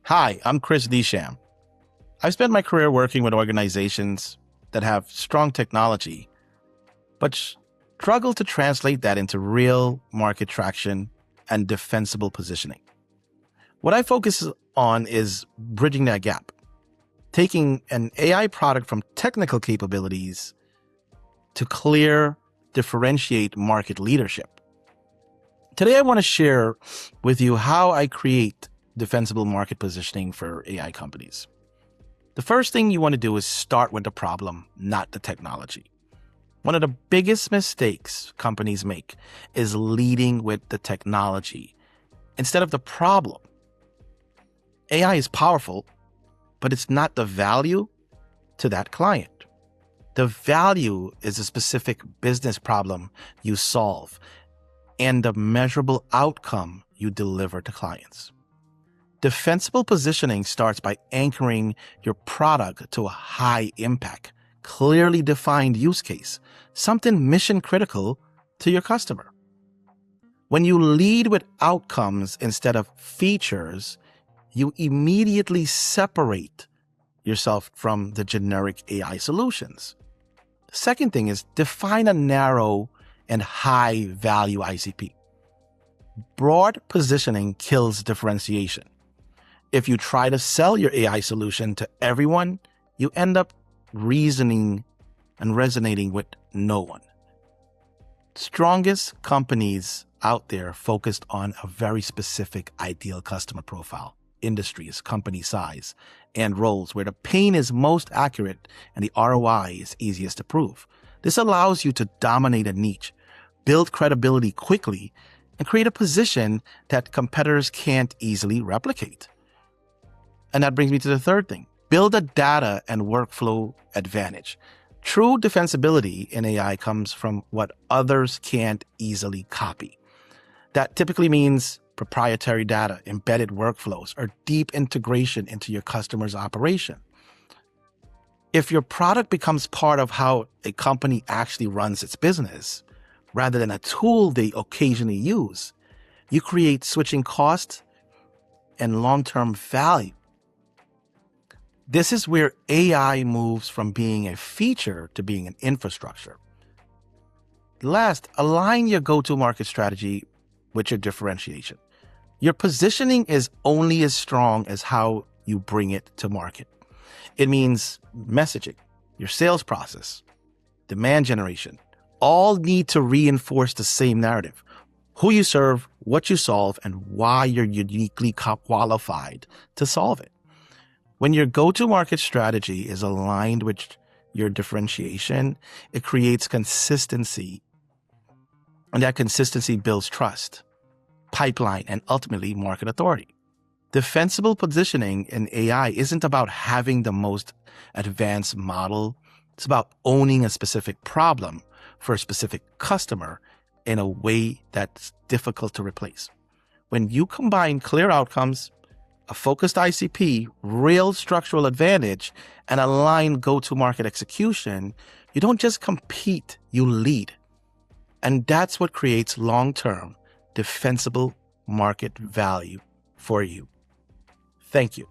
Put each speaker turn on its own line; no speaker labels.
Hi, I'm Sham. I've spent my career working with organizations that have strong technology, but struggle to translate that into real market traction and defensible positioning. What I focus on is bridging that gap, taking an AI product from technical capabilities to clear, differentiate market leadership. Today, I want to share with you how I create defensible market positioning for AI companies. The first thing you want to do is start with the problem, not the technology. One of the biggest mistakes companies make is leading with the technology instead of the problem. AI is powerful, but it's not the value to that client. The value is a specific business problem you solve and the measurable outcome you deliver to clients. Defensible positioning starts by anchoring your product to a high impact, clearly defined use case, something mission critical to your customer. When you lead with outcomes instead of features, you immediately separate yourself from the generic AI solutions. The second thing is define a narrow and high value ICP. Broad positioning kills differentiation. If you try to sell your AI solution to everyone, you end up reasoning and resonating with no one. Strongest companies out there focused on a very specific ideal customer profile, industries, company size, and roles where the pain is most accurate and the ROI is easiest to prove. This allows you to dominate a niche, build credibility quickly, and create a position that competitors can't easily replicate. And that brings me to the third thing. Build a data and workflow advantage. True defensibility in AI comes from what others can't easily copy. That typically means proprietary data, embedded workflows, or deep integration into your customer's operation. If your product becomes part of how a company actually runs its business, rather than a tool they occasionally use, you create switching costs and long-term value. This is where AI moves from being a feature to being an infrastructure. Last, align your go-to-market strategy with your differentiation. Your positioning is only as strong as how you bring it to market. It means messaging, your sales process, demand generation, all need to reinforce the same narrative: who you serve, what you solve, and why you're uniquely qualified to solve it. When your go-to-market strategy is aligned with your differentiation, it creates consistency, and that consistency builds trust, pipeline, and ultimately market authority. Defensible positioning in AI isn't about having the most advanced model. It's about owning a specific problem for a specific customer in a way that's difficult to replace. When you combine clear outcomes, a focused ICP, real structural advantage, and aligned go-to-market execution, you don't just compete, you lead. And that's what creates long-term, defensible market value for you. Thank you.